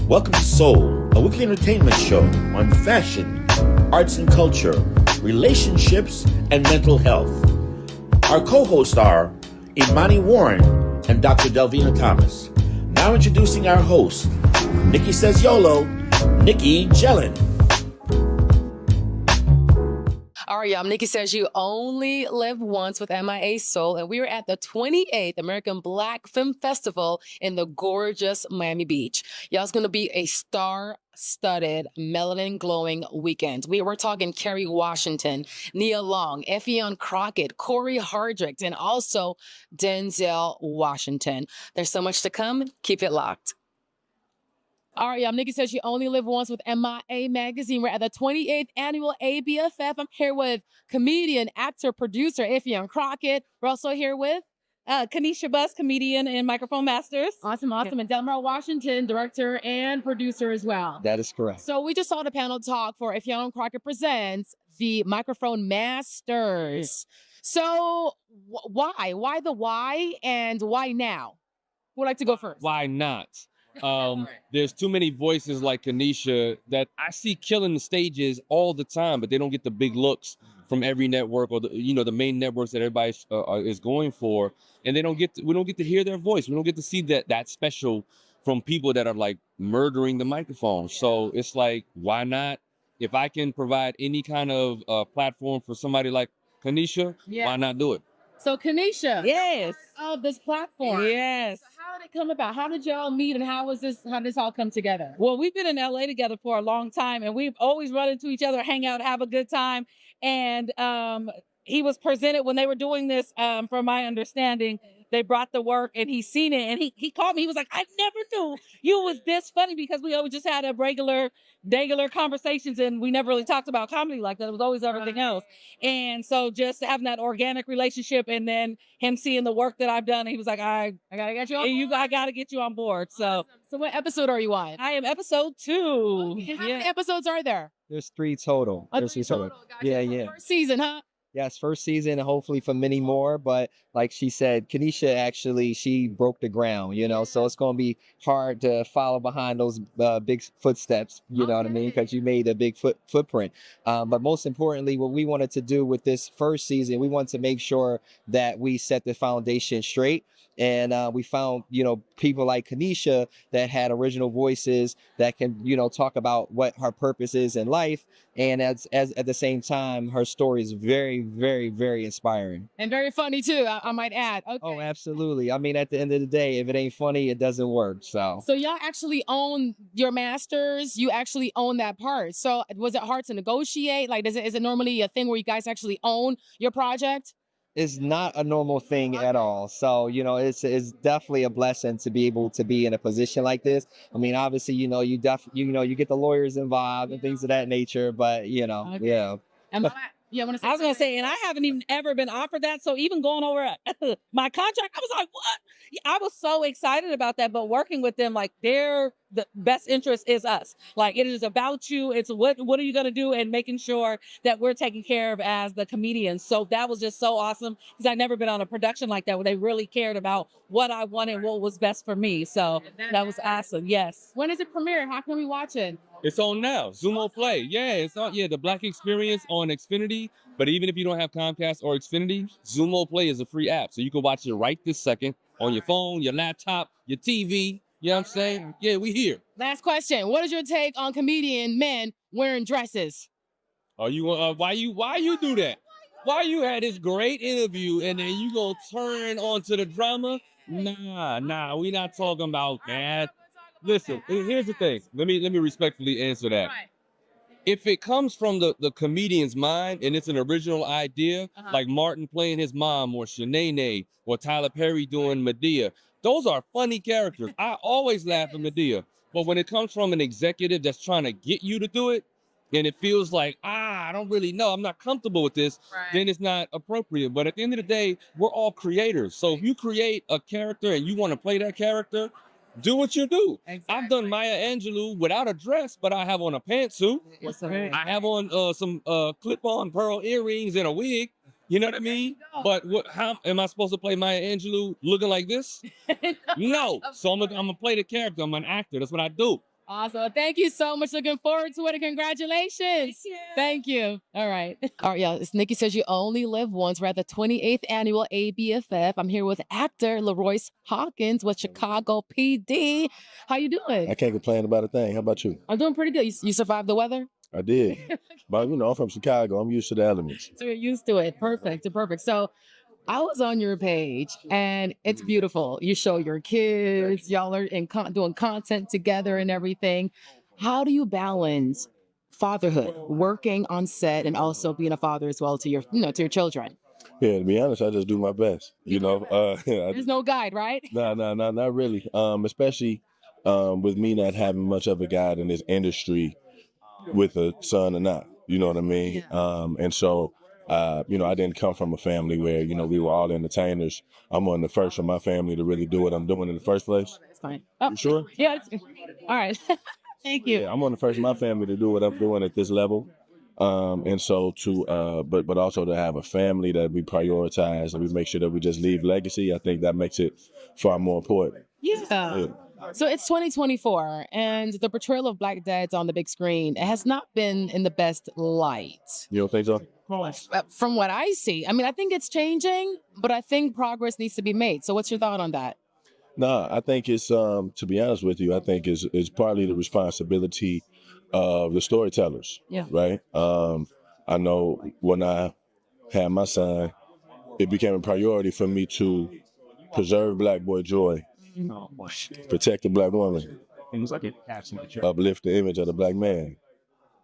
Welcome to Soul, a weekly entertainment show on fashion, arts and culture, relationships, and mental health. Our co-hosts are Imani Warren and Dr. Delvena Thomas. Now introducing our host, Nicky Says YOLO, Nicky Gelin. All right, y'all. Nicky Says You Only Live Once with MIA Soul, and we are at the 28th American Black Film Festival in the gorgeous Miami Beach. Y'all, it's going to be a star-studded, melanin-glowing weekend. We were talking Kerry Washington, Nia Long, Effion Crockett, Corey Hardrick, and also Denzel Washington. There's so much to come. Keep it locked. All right, y'all. Nicky Says You Only Live Once with MIA Magazine. We're at the 28th annual ABFF. I'm here with comedian, actor, producer Effion Crockett. We're also here with Kanisha Bus, comedian and microphone masters. awesome. And Delmar Washington, director and producer as well. That is correct. So we just saw the panel talk for Effion Crockett Presents the Microphone Masters. So why the why and why now? Who would like to go first? Why not? There's too many voices like Kanisha that I see killing the stages all the time, but they don't get the big looks from every network or the main networks that everybody is going for, and we don't get to hear their voice. We don't get to see that special from people that are like murdering the microphone. So it's like, why not? If I can provide any kind of platform for somebody like Kanisha, why not do it? So Kanisha, Yes. of this platform. Yes. So how did it come about? How did y'all meet, and how did this all come together? Well, we've been in LA together for a long time, and we've always run into each other, hang out, have a good time. And he was presented when they were doing this, from my understanding. They brought the work and he's seen it, and he called me. He was like, I never knew you was this funny, because we always just had a regular conversations, and we never really talked about comedy like that. It was always everything else. And so just having that organic relationship, and then him seeing the work that I've done, he was like, I gotta get you on board. I gotta get you on board. So So what episode are you on? I am episode 2. And how many episodes are there? There's 3 total. Oh, There's 3 3 total. Gotcha. Yeah. First season, huh? Yes, first season, and hopefully for many more. But like she said, Kanisha actually, she broke the ground, so it's going to be hard to follow behind those big footsteps, you know what I mean? Because you made a big footprint. But most importantly, what we wanted to do with this first season, we wanted to make sure that we set the foundation straight. And we found, people like Kanisha that had original voices that can, talk about what her purpose is in life. And as at the same time, her story is very, very, very inspiring. And very funny too, I might add. Okay. Oh, absolutely. I mean, at the end of the day, if it ain't funny, it doesn't work. So y'all actually own your masters. You actually own that part. So was it hard to negotiate? Like, is it normally a thing where you guys actually own your project? it's not a normal thing at all. So, it's definitely a blessing to be able to be in a position like this. I mean, obviously, you get the lawyers involved and things of that nature, but Okay. yeah. And I was gonna say, and I haven't even ever been offered that. So even going over my contract, I was like, what? I was so excited about that. But working with them, like, the best interest is us. Like, it is about you. It's what are you gonna do, and making sure that we're taken care of as the comedians. So that was just so awesome, because I'd never been on a production like that where they really cared about what I wanted, what was best for me. So that was awesome. Yes. When is it premiere? How can we watch it? It's on now. Zumo Play. Yeah, it's on. Yeah, the Black Experience on Xfinity. But even if you don't have Comcast or Xfinity, Zumo Play is a free app. So you can watch it right this second on your phone, your laptop, your TV. You know what I'm saying? Yeah, we here. Last question. What is your take on comedian men wearing dresses? Are you? Why you do that? Why you had this great interview and then you gonna turn onto the drama? Nah. We not talking about that. Listen, here's the thing. Let me respectfully answer that. Right. If it comes from the comedian's mind and it's an original idea, like Martin playing his mom, or Shanae, or Tyler Perry doing Medea, those are funny characters. I always laugh at Medea. But when it comes from an executive that's trying to get you to do it, and it feels like, I don't really know, I'm not comfortable with this, then it's not appropriate. But at the end of the day, we're all creators. So if you create a character and you want to play that character, do what you do. Exactly. I've done Maya Angelou without a dress, but I have on a pantsuit. Yes, sir. I have on some clip-on pearl earrings and a wig. You know what I mean? But how am I supposed to play Maya Angelou looking like this? No. So I'm gonna play the character. I'm an actor. That's what I do. Awesome. Thank you so much. Looking forward to it. And congratulations. Thank you. All right. All right, y'all. It's Nicky Says You Only Live Once. We're at the 28th annual ABFF. I'm here with actor Leroyce Hawkins with Chicago PD. How you doing? I can't complain about a thing. How about you? I'm doing pretty good. You survived the weather? I did. But I'm from Chicago. I'm used to the elements. So you're used to it. Perfect. Perfect. So I was on your page and it's beautiful. You show your kids, y'all are doing content together and everything. How do you balance fatherhood, working on set, and also being a father as well to your, to your children? Yeah, to be honest, I just do my best. There's no guide, right? No, not really. Especially with me not having much of a guide in this industry with a son or not. You know what I mean? Yeah. And so, I didn't come from a family where, we were all entertainers. I'm one of the first from my family to really do what I'm doing in the first place. That's fine. Oh, You sure? yeah. All right. Thank you. Yeah, I'm one of the first in my family to do what I'm doing at this level. And so but also to have a family that we prioritize and we make sure that we just leave legacy, I think that makes it far more important. Yeah. So it's 2024 and the portrayal of Black dads on the big screen, it has not been in the best light. You don't think so? From what I see. I mean, I think it's changing, but I think progress needs to be made. So what's your thought on that? No, I think it's to be honest with you, I think it's partly the responsibility of the storytellers. Yeah. Right. I know when I had my son, it became a priority for me to preserve Black boy joy, protect the Black woman, uplift the image of the Black man.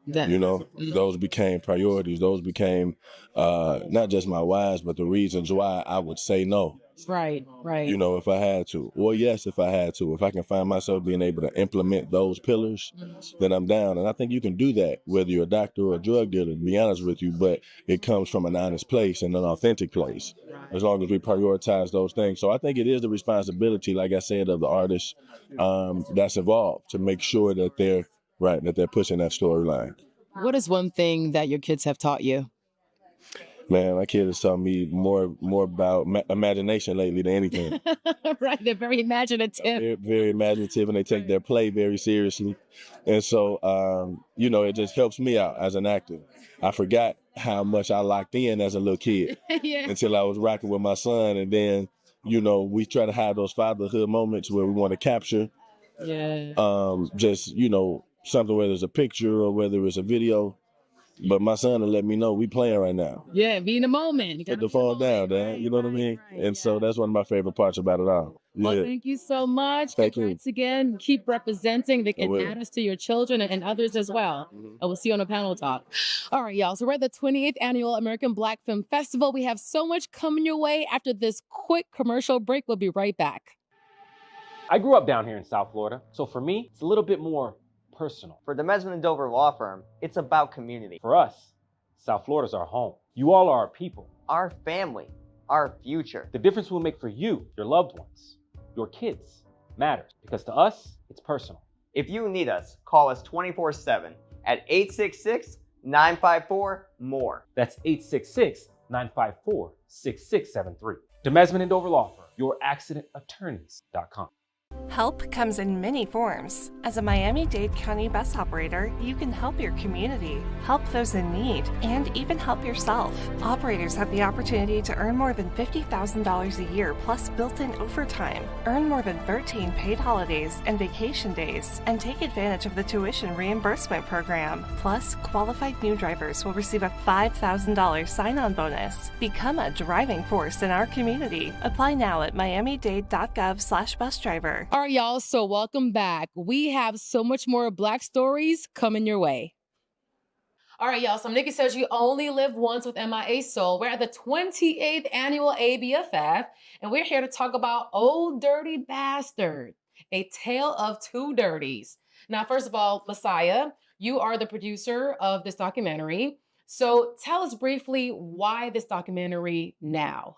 Those became priorities. Those became not just my whys, but the reasons why I would say no. Right. If I had to, or yes, if I had to. If I can find myself being able to implement those pillars, then I'm down. And I think you can do that, whether you're a doctor or a drug dealer, to be honest with you, but it comes from an honest place and an authentic place, as long as we prioritize those things. So I think it is the responsibility, like I said, of the artists that's involved to make sure that they're pushing that storyline. What is one thing that your kids have taught you? Man, my kid has taught me more about imagination lately than anything. Right, they're very imaginative. They're very imaginative and they take their play very seriously. And so, it just helps me out as an actor. I forgot how much I locked in as a little kid until I was rocking with my son. And then, we try to have those fatherhood moments where we want to capture something, whether it's a picture or whether it's a video. But my son will let me know we playing right now. Yeah, be in the moment. Put the phone down, Dad. You know what I mean? And so that's one of my favorite parts about it all. Well, thank you so much. Thank you. Congrats again. Keep representing. They can add us to your children and others as well. I will see you on a panel talk. All right, y'all. So we're at the 28th Annual American Black Film Festival. We have so much coming your way. After this quick commercial break, we'll be right back. I grew up down here in South Florida, so for me, it's a little bit more personal. For the Mesman & Dover Law Firm, it's about community. For us, South Florida's our home. You all are our people. Our family. Our future. The difference we'll make for you, your loved ones, your kids, matters. Because to us, it's personal. If you need us, call us 24/7 at 866-954-MORE. That's 866-954-6673. The Mesman & Dover Law Firm, youraccidentattorneys.com. Help comes in many forms. As a Miami-Dade County bus operator, you can help your community, help those in need, and even help yourself. Operators have the opportunity to earn more than $50,000 a year plus built-in overtime, earn more than 13 paid holidays and vacation days, and take advantage of the tuition reimbursement program. Plus, qualified new drivers will receive a $5,000 sign-on bonus. Become a driving force in our community. Apply now at miamidade.gov/busdriver. All right, y'all. So welcome back. We have so much more Black stories coming your way. All right, y'all. So Nicky Says You Only Live Once with MIA Soul. We're at the 28th Annual ABFF, and we're here to talk about Old Dirty Bastard, a tale of two dirties. Now, first of all, Messiah, you are the producer of this documentary. So tell us briefly why this documentary now?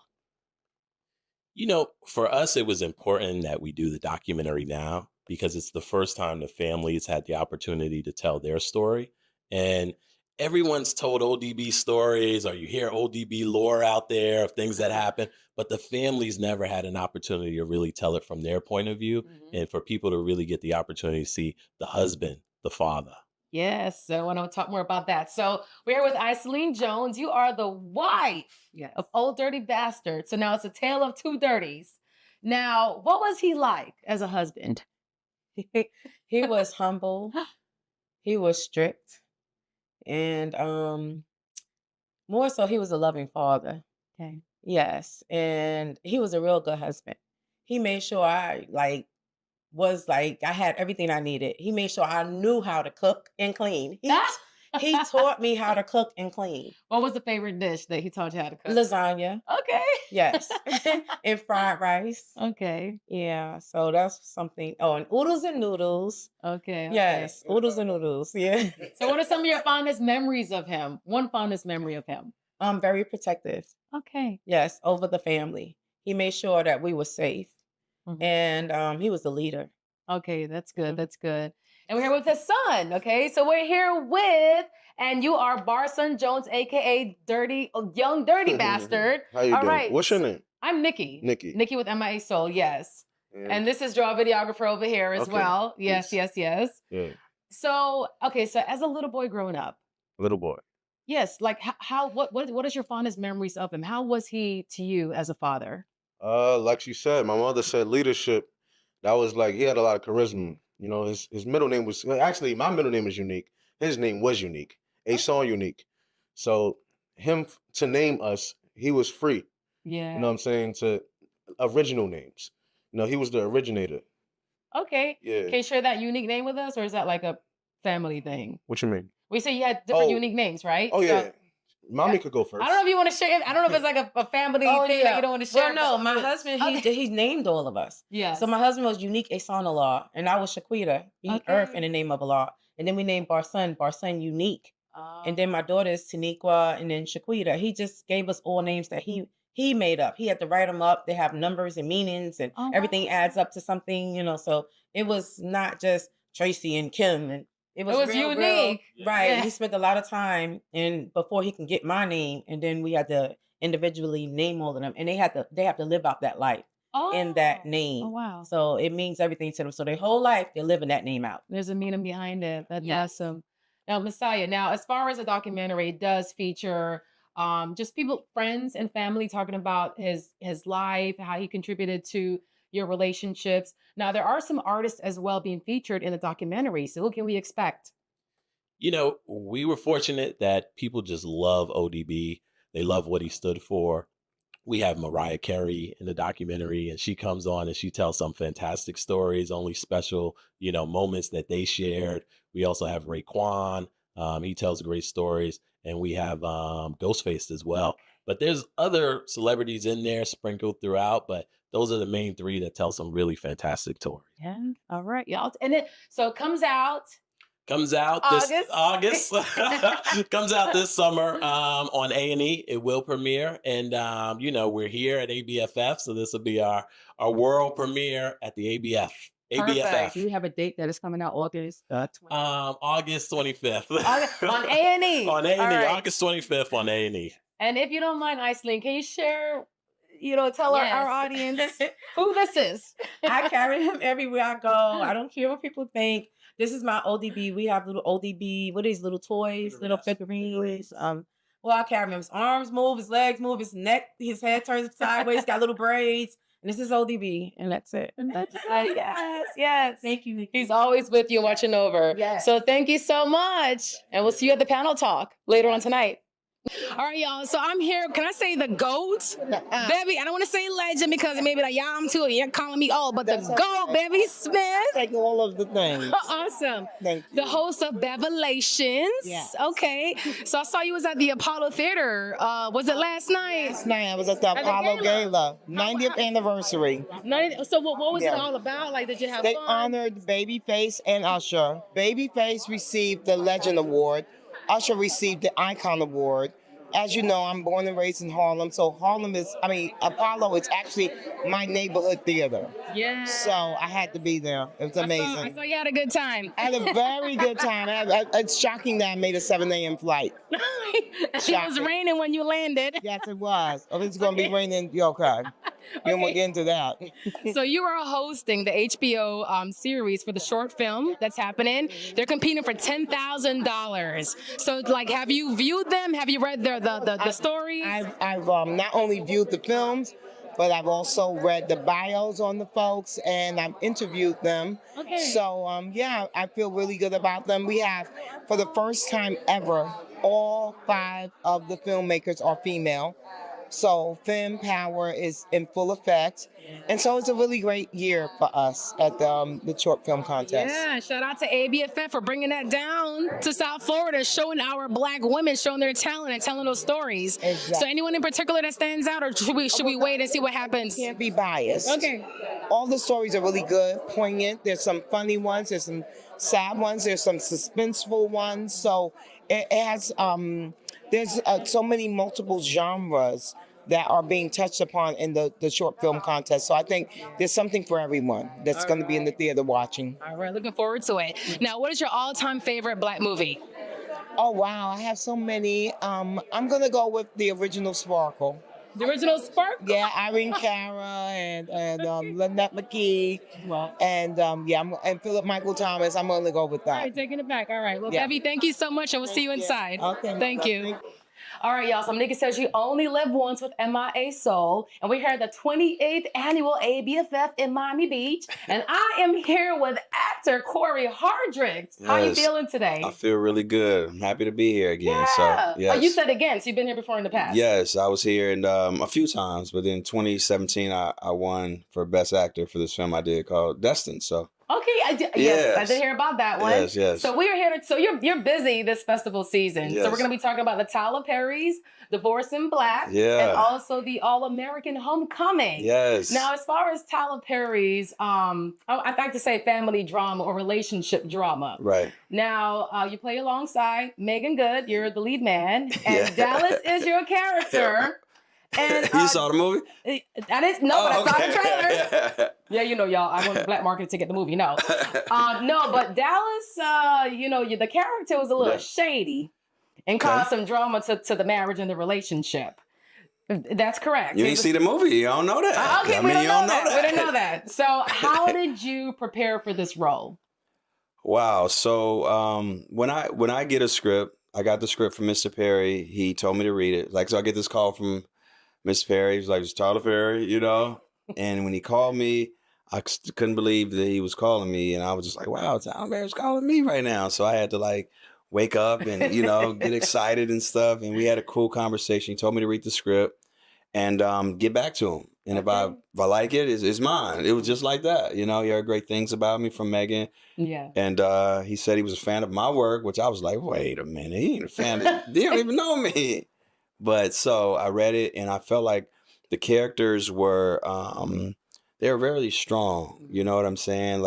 For us, it was important that we do the documentary now because it's the first time the families had the opportunity to tell their story. And everyone's told ODB stories, or you hear ODB lore out there of things that happen, but the families never had an opportunity to really tell it from their point of view, and for people to really get the opportunity to see the husband, the father. Yes, so I want to talk more about that. So we're here with Iceline Jones. You are the wife of Old Dirty Bastard. So now it's a tale of two dirties. Now, what was he like as a husband? He was humble. He was strict. And more so, he was a loving father. Okay. Yes. And he was a real good husband. He made sure I I had everything I needed. He made sure I knew how to cook and clean. He taught me how to cook and clean. What was the favorite dish that he taught you how to cook? Lasagna. Okay. Yes. And fried rice. Okay. Yeah. So that's something. Oh, and oodles and noodles. Okay. Yes. Oodles and noodles. Yeah. So what are some of your fondest memories of him? One fondest memory of him. Very protective. Okay. Yes, over the family. He made sure that we were safe. Mhm. And he was the leader. Okay, that's good. That's good. And we're here with his son. Okay, so we're here with, and you are Barson Jones, aka Young Dirty Bastard. How you All doing? right. What's your name? I'm Nikki. Nikki. Nikki with MIA Soul. Yes. Yeah. And this is Draw Videographer over here as Okay. well. Yes, Peace. yes. Yeah. So okay, so as a little boy growing up, Little boy. yes, like what is your fondest memories of him? How was he to you as a father? Like she said, my mother said leadership. That was like he had a lot of charisma. You know, his middle name was actually my middle name is unique. His name was unique. A song unique. So to name us, he was free. Yeah. You know what I'm saying? To original names. You know, he was the originator. Okay. Yeah. Can you share that unique name with us, or is that like a family thing? What you mean? We say you had different Oh. unique names, right? Oh So- yeah. Mommy could go first. I don't know if you want to share. I don't know if it's like a family thing that you don't want to share. Well, no, but- my husband, he named all of us. Yeah. So my husband was Unique Asan Allah, and I was Shaquita, Earth in the name of Allah. And then we named Barson Unique. And then my daughter is Taniqua, and then Shaquita. He just gave us all names that he made up. He had to write them up. They have numbers and meanings, and everything adds up to something, you know. So it was not just Tracy and Kim, and it was real, unique. right? Yeah. He spent a lot of time, and before he can get my name, and then we had to individually name all of them, and they have to live out that life in that name. Oh, wow. So it means everything to them. So their whole life they're living that name out. There's a meaning behind it. That's awesome. Now, Messiah, now as far as the documentary, it does feature just people, friends and family talking about his life, how he contributed to your relationships. Now, there are some artists as well being featured in the documentary. So what can we expect? You know, we were fortunate that people just love ODB. They love what he stood for. We have Mariah Carey in the documentary, and she comes on and she tells some fantastic stories, only special, moments that they shared. We also have Raekwon. He tells great stories. And we have Ghostface as well. But there's other celebrities in there sprinkled throughout, but those are the main three that tell some really fantastic stories. Yeah. All right, y'all. And so it comes out This August. Comes out this summer on A&E. It will premiere, and we're here at ABFF, so this will be our world premiere at the ABF. ABFF. Do you have a date that is coming out August 20th? August 25th. On A&E. On A&E, All right. August 25th on A&E. And if you don't mind, Iceline, can you share, tell our audience who this is? I carry him everywhere I go. I don't care what people think. This is my ODB. We have little ODB. What are these little toys, little figurines? Well, I carry him. His arms move, his legs move, his neck, his head turns sideways. Got little braids. And this is ODB, and that's it. That's it. Yes. Thank you, Nikki. He's always with you, watching over. Yes. So thank you so much. And we'll see you at the panel talk later on tonight. All right, y'all. So I'm here. Can I say the GOAT? Baby, I don't want to say legend because it may be like, yeah, I'm too. You're calling me old, but the GOAT, Bevy Smith. Take all of the things. Awesome. Thank you. The host of Bevelations. Yes. Okay. So I saw you was at the Apollo Theater. Was it last night? Last night I was at the At the Apollo gala. Gala, 90th anniversary. So what was it Yeah. all about? Like, did you have They fun? honored Babyface and Usher. Babyface received the Legend Award. Usher received the Icon Award. as you know, I'm born and raised in Harlem. So Harlem is, Apollo is actually my neighborhood theater. Yeah. So I had to be there. It was amazing. I saw you had a good time. I had a very good time. It's shocking that I made a 7 a.m. flight. It was raining when you landed. Yes, it was. Oh, it's going to be raining. Okay. We won't get into that. So you are hosting the HBO series for the short film that's happening. They're competing for $10,000. So, like, have you viewed them? Have you read the stories? I've not only viewed the films, but I've also read the bios on the folks, and I've interviewed them. Okay. So, yeah, I feel really good about them. We have, for the first time ever, all 5 of the filmmakers are female. So Femme Power is in full effect. And so it's a really great year for us at the short film contest. Yeah, shout out to ABFF for bringing that down to South Florida, showing our Black women, showing their talent and telling those stories. Exactly. So anyone in particular that stands out, or should we wait and see what happens? Can't be biased. Okay. All the stories are really good, poignant. There's some funny ones. There's some sad ones. There's some suspenseful ones. So it has, there's so many multiple genres that are being touched upon in the short film contest. So I think there's something for everyone that's going to be in the theater watching. All right, looking forward to it. Now, what is your all-time favorite Black movie? Oh, wow, I have so many. I'm going to go with the original Sparkle. The original Sparkle? Yeah, Irene Cara and Lynette McKee. Well, and and Philip Michael Thomas. I'm going to go with that. All right, taking it back. All right. Well, Yeah. Debbie, thank you so much, and we'll see you inside. Okay. Thank you. All right, y'all. So Nicky says you only live once with MIA Soul, and we're here at the 28th annual ABFF in Miami Beach, and I am here with actor Corey Hardrick. How are you Yes. feeling today? I feel really good. I'm happy to be here again. Yeah. So, yes. Oh, you said again, so you've been here before in the past. Yes, I was here and a few times, but in 2017, I won for Best Actor for this film I did called Destined. So, Okay, yes, I Yes. did hear about that one. Yes, yes. So we are here to, so you're busy this festival season. So Yes. we're going to be talking about the Tyler Perry's Divorce in Black, Yeah. and also the All-American Homecoming. Yes. Now, as far as Tyler Perry's, I'd like to say family drama or relationship drama. right. Now, you play alongside Megan Good. You're the lead man, and Yeah. Dallas is your character. And You saw the movie? I didn't know, but I saw the trailer. okay. Yeah, you know, y'all, I want the black market to get the movie. No. No, but Dallas, the character was a little Yeah. shady and caused some drama to the marriage and the relationship. That's correct. You didn't see the movie. You don't know that. Okay, I we mean, don't you know don't that. know We didn't know that. So how did you prepare for this role? Wow. So when I get a script, I got the script from Mr. Perry. He told me to read it. Like, so I get this call from Mr. Perry. He's like, it's Tyler Perry, And when he called me, I couldn't believe that he was calling me. And I was just like, wow, Tyler Perry's calling me right now. So I had to wake up and, get excited and stuff. And we had a cool conversation. He told me to read the script and get back to him. And if I like it, it's mine. It was just like that. He heard great things about me from Megan. Yeah. And he said he was a fan of my work, which I was like, wait a minute, he ain't a fan of, they don't even know me. But so I read it and I felt like the characters were, they were very strong. You know what I'm saying?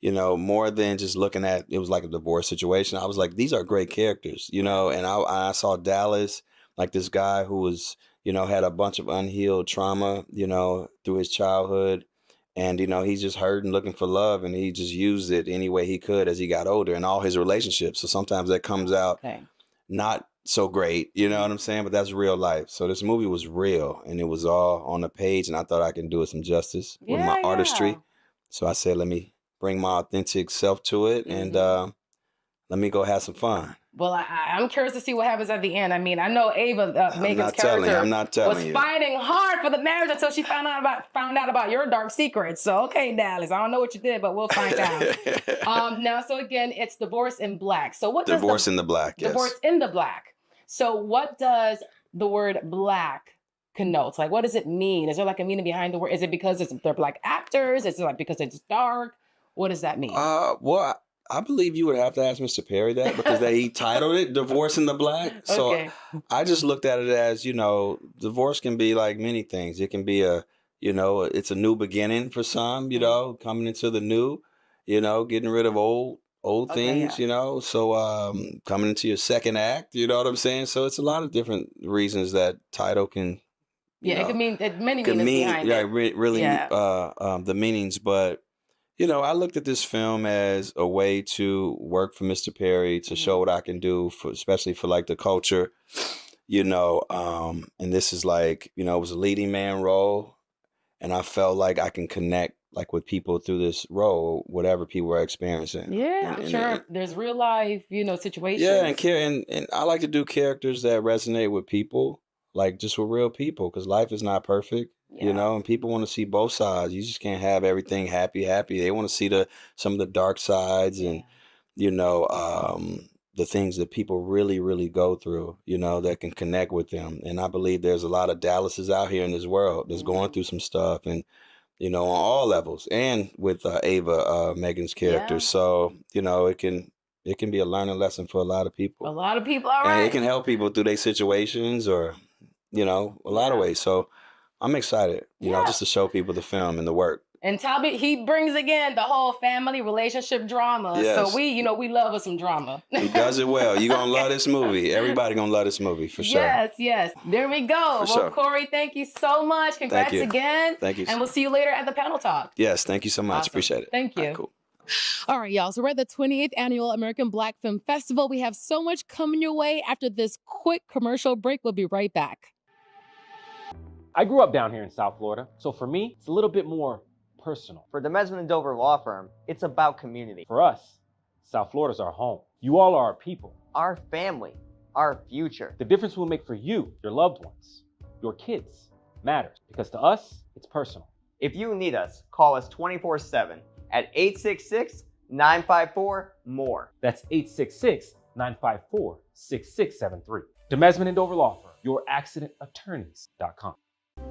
More than just looking at, it was like a divorce situation. I was like, these are great characters, and I saw Dallas, like this guy who was, had a bunch of unhealed trauma, through his childhood. And, he's just hurt and looking for love. And he just used it any way he could as he got older in all his relationships. So sometimes that comes out not so great, you know what I'm saying? But that's real life. So this movie was real and it was all on the page. And I thought I can do it some justice with my artistry. So I said, let me bring my authentic self to it and let me go have some fun. Well, I'm curious to see what happens at the end. I mean, I know Ava, Megan's character, I'm not telling was you. fighting hard for the marriage until she found out about your dark secrets. So, okay, Dallas, I don't know what you did, but we'll find out. Now, so again, it's Divorce in Black. So what does Divorce in the Black, yes. Divorce in the Black. So what does the word Black connote? Like, what does it mean? Is there like a meaning behind the word? Is it because they're Black actors? Is it like because it's dark? What does that mean? Well, I believe you would have to ask Mr. Perry that because he titled it Divorce in the Black. So Okay. I just looked at it as, divorce can be like many things. It can be it's a new beginning for some, coming into the new, getting rid of old old Okay, things, yeah. you know. So coming into your second act, you know what I'm saying? So it's a lot of different reasons that title can, you Yeah, it could know, mean many can meanings mean, behind yeah, it. really Yeah. the meanings. But you know, I looked at this film as a way to work for Mr. Perry to show what I can do for, especially for like the culture, you know. And this is like, you know, it was a leading man role, and I felt like I can connect like with people through this role, whatever people are experiencing. Yeah, I'm sure there's real life, Yeah, situations. and I like to do characters that resonate with people, like just with real people, because life is not perfect, you know, and people want to see both sides. You just can't have everything happy, happy. They want to see some of the dark sides and, you know, the things that people really, really go through, you know, that can connect with them. And I believe there's a lot of Dallases out here in this world that's going through some stuff, and you know, on all levels, and with Ava, Megan's character. Yeah. So, you know, it can be a learning lesson for a lot of A people. lot of people, all And it right. can help people through their situations or, you know, a lot of ways. So I'm excited, you know, Yeah. just to show people the film and the work. And Talbot, he brings again the whole family relationship drama. So Yes. we love us some drama. He does it well. You're going to love this movie. Everybody going to love this movie for sure. Yes, yes. There we go. For Well, sure. Corey, thank you so much. Congrats you. again. Thank you. And we'll see you later at the panel talk. Yes. Thank you so much. Awesome. Appreciate it. Thank you. All right, cool. All right, y'all. So we're at the 28th Annual American Black Film Festival. We have so much coming your way. After this quick commercial break, we'll be right back. I grew up down here in South Florida, so for me, it's a little bit more personal. For the Mesman & Dover Law Firm, it's about community. For us, South Florida's our home. You all are our people. Our family, our future. The difference we'll make for you, your loved ones, your kids, matters, because to us, it's personal. If you need us, call us 24/7 at 866-954-MORE. That's 866-954-6673. The Mesman & Dover Law Firm, youraccidentattorneys.com.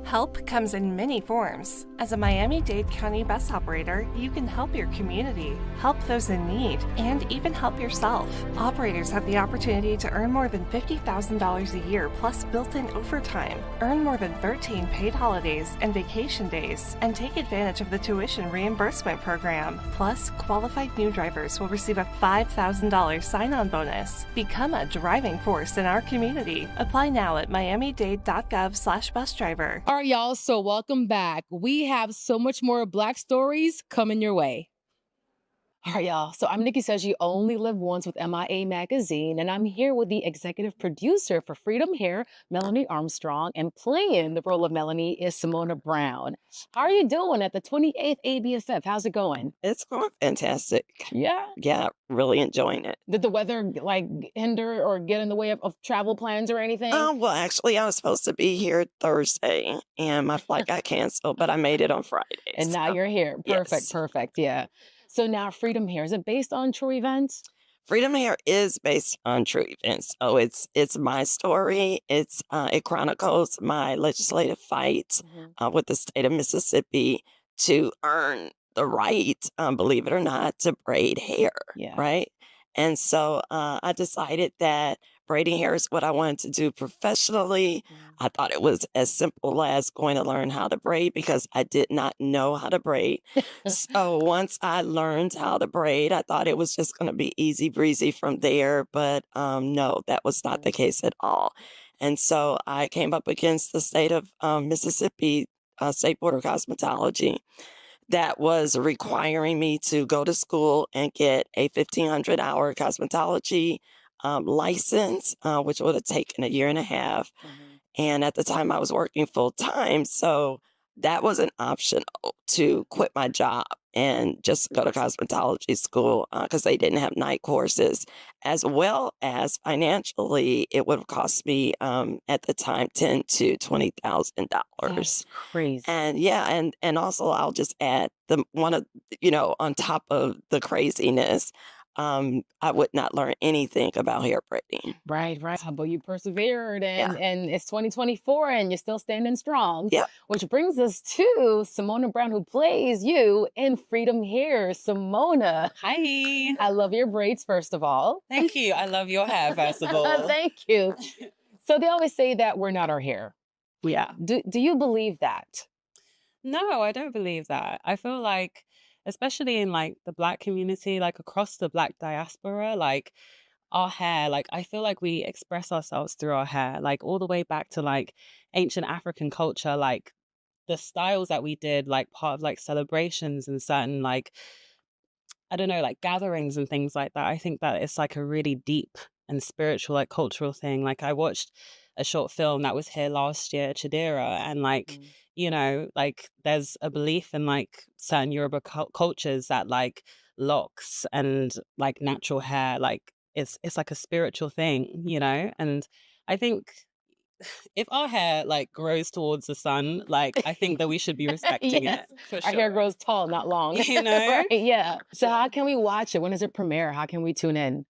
Help comes in many forms. As a Miami-Dade County bus operator, you can help your community, help those in need, and even help yourself. Operators have the opportunity to earn more than $50,000 a year plus built-in overtime, earn more than 13 paid holidays and vacation days, and take advantage of the tuition reimbursement program. Plus, qualified new drivers will receive a $5,000 sign-on bonus. Become a driving force in our community. Apply now at miamidade.gov/busdriver. All right, y'all. So welcome back. We have so much more Black stories coming your way. All right, y'all. So I'm Nicky Says You Only Live Once with MIA Magazine, and I'm here with the executive producer for Freedom Hair, Melanie Armstrong, and playing the role of Melanie is Simona Brown. How are you doing at the 28th ABFF? How's it going? It's going fantastic. Yeah? Yeah, really enjoying it. Did the weather like hinder or get in the way of travel plans or anything? Well, actually, I was supposed to be here Thursday, and my flight got canceled, but I made it on Friday. And now you're here. Perfect, yes. perfect. Yeah. So now Freedom Hair, is it based on true events? Freedom Hair is based on true events. So it's my story. It chronicles my legislative fight with the state of Mississippi to earn the right, believe it or not, to braid hair. Yeah. Right. And so I decided that braiding hair is what I wanted to do professionally. I thought it was as simple as going to learn how to braid because I did not know how to braid. So once I learned how to braid, I thought it was just going to be easy breezy from there. But no, that was not the case at all. And so I came up against the state of Mississippi State Board of Cosmetology that was requiring me to go to school and get a 1,500-hour cosmetology license, which would have taken a year and a half. And at the time I was working full time. So that was an option to quit my job and just go to cosmetology school because they didn't have night courses, as well as financially it would have cost me at the time $10,000 to $20,000. Crazy. And yeah, and also I'll just add on top of the craziness, I would not learn anything about hair braiding. Right. But you persevered and it's 2024 and you're still standing strong. Yeah. Which brings us to Simona Brown, who plays you in Freedom Hair. Simona. Hi. I love your braids, first of all. Thank you. I love your hair, first of all. Thank you. So they always say that we're not our hair. Yeah. Do you believe that? No, I don't believe that. I feel like especially in like the Black community, like across the Black diaspora, like our hair, like I feel like we express ourselves through our hair, like all the way back to like ancient African culture, like the styles that we did, like part of like celebrations and certain like I don't know, like gatherings and things like that. I think that it's like a really deep and spiritual, like cultural thing. Like I watched a short film that was here last year, Chidera, and like, you know, like there's a belief in like certain Yoruba cultures that like locks and like natural hair, like it's like a spiritual thing, you know? And I think if our hair like grows towards the sun, like I think that we should be respecting Yes. it for Our hair sure. grows tall, not long. You know? Right, yeah. So how can we watch it? When does it premiere? How can we tune in?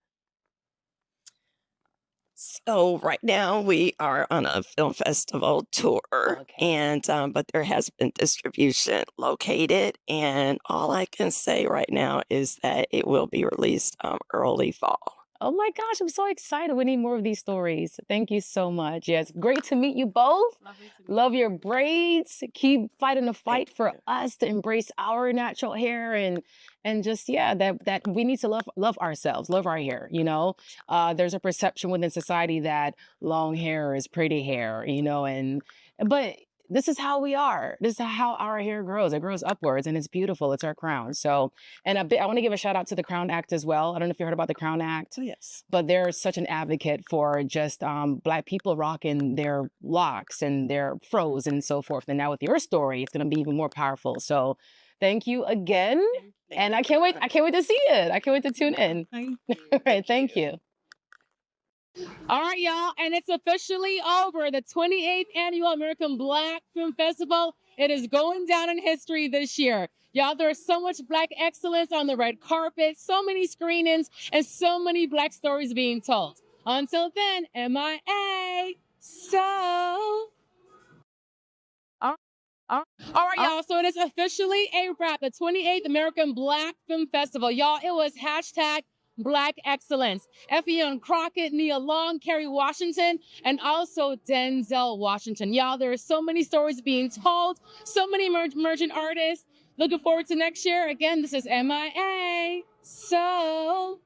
So right now we are on a film festival tour, and but there has been distribution located, and all I can say right now is that it will be released early fall. Oh my gosh, I'm so excited. We need more of these stories. Thank you so much. Yes, great to meet you both. Love your braids. Keep fighting the fight for us to embrace our natural hair and just yeah, that we need to love ourselves, love our hair, you know. There's a perception within society that long hair is pretty hair, you know, but this is how we are. This is how our hair grows. It grows upwards and it's beautiful. It's our crown. So, and I want to give a shout out to the Crown Act as well. I don't know if you heard about the Crown Act. Yes. But they're such an advocate for just Black people rocking their locks and their fros and so forth. And now with your story, it's going to be even more powerful. So thank you again. And I can't wait. I can't wait to see it. I can't wait to tune in. All right. Thank you. All right, y'all, and it's officially over. The 28th Annual American Black Film Festival. It is going down in history this year. Y'all, there's so much Black excellence on the red carpet, so many screenings, and so many Black stories being told. Until then, MIA. So... All right, y'all. So it is officially a wrap. The 28th American Black Film Festival. Y'all, it was hashtag Black Excellence. Effion Crockett, Nia Long, Kerry Washington, and also Denzel Washington. Y'all, there are so many stories being told, so many emerging artists. Looking forward to next year. Again, this is MIA. So...